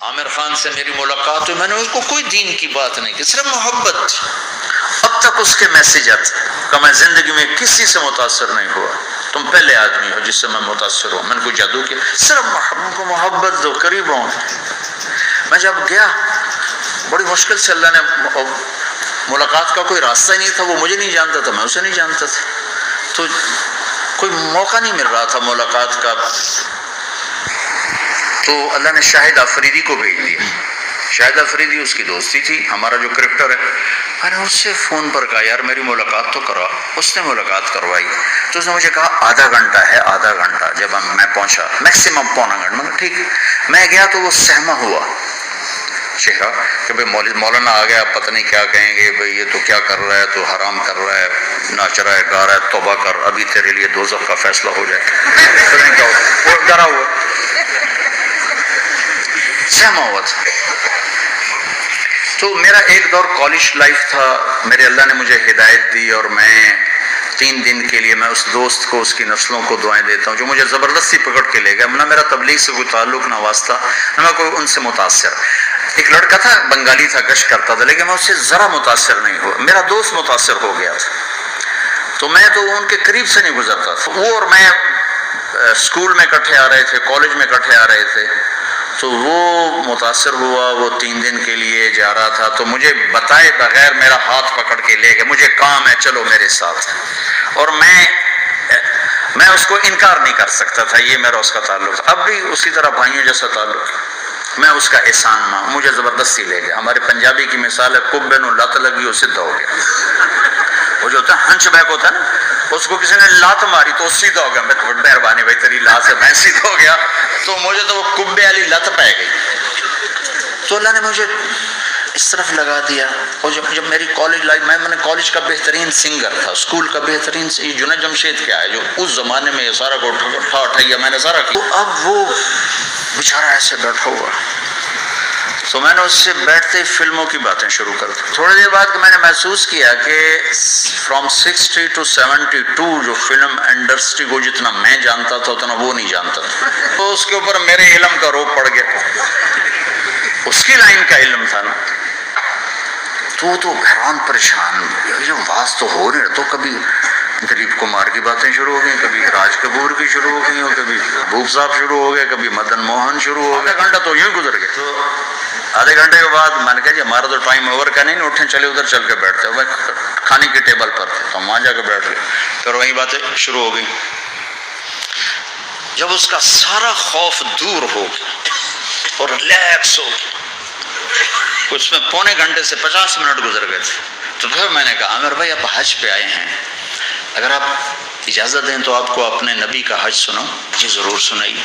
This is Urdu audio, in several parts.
عامر خان سے میری ملاقات ہوئی، میں نے ان کو کوئی دین کی بات نہیں کی، صرف محبت. اب تک اس کے میسج آتے کہ میں زندگی میں کسی سے متاثر نہیں ہوا، تم پہلے آدمی ہو جس سے میں متاثر ہوں. میں نے کوئی جادو کیا؟ صرف محبت دو، قریب ہوں. میں جب گیا بڑی مشکل سے اللہ نے، ملاقات کا کوئی راستہ ہی نہیں تھا، وہ مجھے نہیں جانتا تھا، میں اسے نہیں جانتا تھا، تو کوئی موقع نہیں مل رہا تھا ملاقات کا. تو اللہ نے شاہد آفریدی کو بھیج دیا. شاہد آفریدی اس کی دوستی تھی، ہمارا جو کرکٹر ہے. میں نے اس سے فون پر کہا یار میری ملاقات تو کرا. اس نے ملاقات کروائی. تو اس نے مجھے کہا آدھا گھنٹہ ہے، آدھا گھنٹہ. جب میں پہنچا میکسیمم پونا گھنٹہ. میں نے ٹھیک. میں گیا تو وہ سہما ہوا چہرہ کہ بھائی مولانا آ گیا، پتہ نہیں کیا کہیں گے، بھائی یہ تو کیا کر رہا ہے، تو حرام کر رہا ہے، ناچ رہا ہے، گا رہا ہے، توبہ کر، ابھی تیرے لیے دوزخ کا فیصلہ ہو جائے. پتہ نہیں کیا ہو، وہ ڈرا ہوا سہما ہوا تھا. تو میرا ایک دور کالج لائف تھا، میرے اللہ نے مجھے ہدایت دی، اور میں 3 دن کے لیے میں اس دوست کو، اس کی نسلوں کو دعائیں دیتا ہوں جو مجھے زبردستی پکڑ کے لے گیا. نہ میرا تبلیغ سے کوئی تعلق، نہ واسطہ، نہ میں کوئی ان سے متاثر. ایک لڑکا تھا، بنگالی تھا، گشت کرتا تھا، لیکن میں اس سے ذرا متاثر نہیں ہوا. میرا دوست متاثر ہو گیا تھا، تو میں تو ان کے قریب سے نہیں گزرتا تھا. وہ اور میں اسکول میں اکٹھے آ رہے تھے، کالج میں اکٹھے آ رہے تھے. تو وہ متاثر ہوا، وہ 3 دن کے لیے جا رہا تھا، تو مجھے بتائے بغیر میرا ہاتھ پکڑ کے لے گیا. مجھے کام ہے، چلو میرے ساتھ. اور میں اس کو انکار نہیں کر سکتا تھا، یہ میرا اس کا تعلق تھا. اب بھی اسی طرح بھائیوں جیسا تعلق. میں اس کا احسان ماں، مجھے زبردستی لے گیا. ہمارے پنجابی کی مثال ہے، کبے نو لت لگی وہ سیدھا ہو گیا. وہ جو ہوتا ہے ہنچ بیک ہوتا ہے نا، اس کو کسی نے لات ماری تو سیدھا ہو گیا. مہربانی بھائی تیری لات سے میں سیدھا ہو گیا. تو مجھے تو وہ کبے والی لت پہ گئی. تو اللہ نے مجھے اس طرف لگا دیا. اور جب میری کالج لائف، میں نے کالج کا بہترین سنگر تھا، اسکول کا بہترین، جنید جمشید کیا ہے جو اس زمانے میں سارا کو اٹھایا میں نے سارا کیا. تو اب وہ بیچارہ ایسے بیٹھا ہوا. تو میں نے اس سے بیٹھتے فلموں کی باتیں شروع کر دی. تھوڑی دیر بعد میں نے محسوس کیا کہ فرام 60 to 72 جو فلم انڈسٹری کو جتنا میں جانتا تھا اتنا وہ نہیں جانتا تھا. تو اس کے اوپر میرے علم کا روپ پڑ گیا. اس کی لائن کا علم تھا نا. تو حیران پریشان، یہ واز تو ہو رہے. تو کبھی دلیپ کمار کی باتیں شروع ہو گئی، کبھی راج کپور کی شروع ہو گئی، اور کبھی بھوپ صاحب شروع ہو گئے، کبھی مدن موہن شروع ہو گئے. آدھا گھنٹہ تو یوں گزر گیا. تو آدھے گھنٹے کے بعد میں نے کہا جی ہمارا تو ٹائم اوور کا نہیں، اٹھیں چلے ادھر چل کے بیٹھتے. وہ کھانے کی ٹیبل پر تھے تو ہم وہاں جا کے بیٹھ گئے. پھر وہی باتیں شروع ہو گئی. جب اس کا سارا خوف دور ہو اور ریلیکس ہو، اس میں پونے گھنٹے سے 50 منٹ گزر گئے تھے. تو پھر میں نے کہا عامر بھائی آپ حج پہ آئے ہیں، اگر آپ اجازت دیں تو آپ کو اپنے نبی کا حج سناؤں. جی ضرور سنائیے.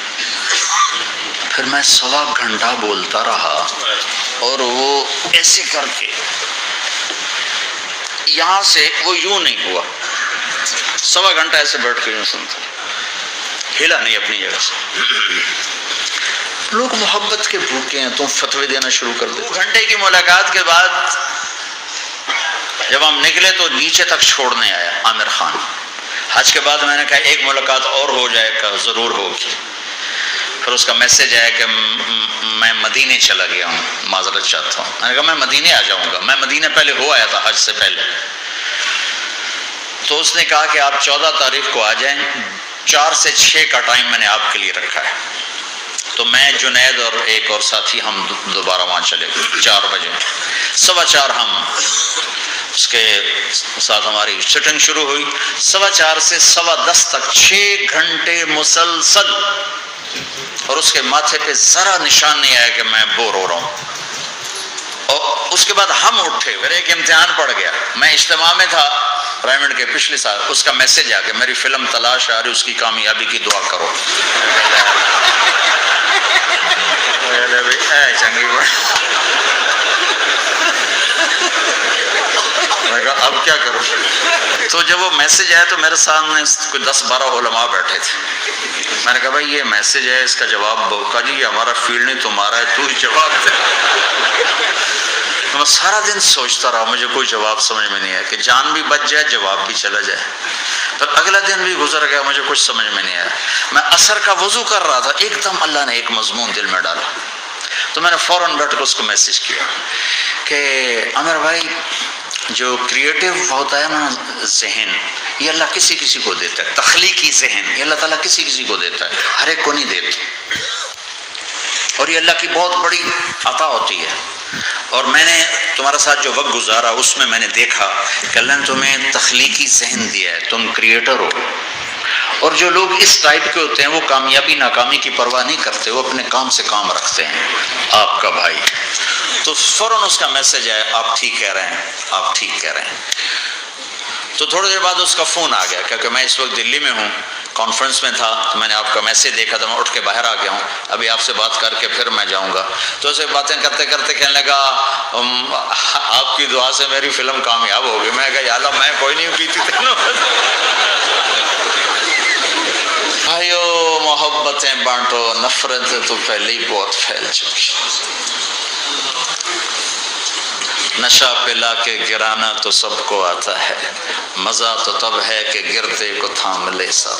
پھر میں 1.25 گھنٹہ بولتا رہا، اور وہ ایسے کر کے یہاں سے وہ یوں نہیں ہوا. 1.25 گھنٹہ ایسے بیٹھ کے یوں سنتا، ہلا نہیں اپنی جگہ سے. لوگ محبت کے بھوکے ہیں، تم فتوے دینا شروع کر دے. 2 گھنٹے کی ملاقات کے بعد جب ہم نکلے تو نیچے تک چھوڑنے آیا عامر خان. حج کے بعد میں نے کہا ایک ملاقات اور ہو جائے گا، ضرور ہوگی. پھر اس کا میسج آیا کہ میں مدینے چلا گیا ہوں، معذرت چاہتا ہوں. میں نے کہا میں مدینے آ جاؤں گا. میں مدینے پہلے ہو آیا تھا حج سے پہلے. تو اس نے کہا کہ آپ 14 تاریخ کو آ جائیں، 4 سے 6 کا ٹائم میں نے آپ کے لیے رکھا ہے. تو میں، جنید اور ایک اور ساتھی ہم دوبارہ وہاں چلے گئے. 4 بجے 4:15 ہم اس کے ساتھ ہماری سٹنگ شروع ہوئی. 4:15 سے 10:15 تک 6 گھنٹے مسلسل. اور اس کے ماتھے پہ ذرا نشان نہیں آیا کہ میں بور ہو رہا ہوں. اور اس کے بعد ہم اٹھے. میرے ایک امتحان پڑ گیا، میں اجتماع میں تھا پرائمٹ کے پچھلے سال. اس کا میسج آ گیا میری فلم تلاش آ رہی، اس کی کامیابی کی دعا کرو. چنگی بات. میں کہا اب کیا کروں. تو جب وہ میسج آیا تو میرے سامنے کوئی 10-12 علماء بیٹھے تھے. میں نے کہا بھائی یہ میسج ہے، اس کا جواب دو. کہا جی یہ ہمارا فیلڈ نہیں، تمہارا ہے، تو ہی جواب دے. تو میں سارا دن سوچتا رہا، مجھے کوئی جواب سمجھ میں نہیں آیا کہ جان بھی بچ جائے، جواب بھی چلا جائے. پھر اگلا دن بھی گزر گیا، مجھے کچھ سمجھ میں نہیں آیا. میں عصر کا وضو کر رہا تھا، ایک دم اللہ نے ایک مضمون دل میں ڈالا. تو میں نے فوراً ڈٹ کو اس کو میسج کیا کہ عامر بھائی جو کریٹو ہوتا ہے نا ذہن، یہ اللہ کسی کسی کو دیتا ہے، تخلیقی ذہن یہ اللہ تعالیٰ کسی کسی کو دیتا ہے، ہر ایک کو نہیں دیتا، اور یہ اللہ کی بہت بڑی عطا ہوتی ہے۔ اور میں نے تمہارے ساتھ جو وقت گزارا اس میں نے دیکھا کہ اللہ نے تمہیں تخلیقی ذہن دیا ہے، تم کریٹر ہو۔ اور جو لوگ اس ٹائپ کے ہوتے ہیں وہ کامیابی ناکامی کی پرواہ نہیں کرتے، وہ اپنے کام سے کام رکھتے ہیں۔ آپ کا بھائی تو فوراً اس کا میسج ہے، آپ ٹھیک کہہ رہے ہیں، آپ ٹھیک کہہ رہے ہیں۔ تو تھوڑی دیر بعد اس کا فون آ گیا، کیونکہ میں اس وقت دلی میں ہوں، کانفرنس میں تھا، تو میں نے آپ کا میسج دیکھا تو میں اٹھ کے باہر آ گیا ہوں، ابھی آپ سے بات کر کے پھر میں جاؤں گا۔ تو اسے باتیں کرتے کرتے کہنے لگا آپ کی دعا سے میری فلم کامیاب ہو گئی۔ میں کہا یا اللہ میں کوئی نہیں کی تھی بھائیو محبتیں بانٹو، نفرت تو پہلے ہی بہت پھیل چکی۔ نشہ پلا کے گرانا تو سب کو آتا ہے، مزہ تو تب ہے کہ گرتے کو تھام لے سب۔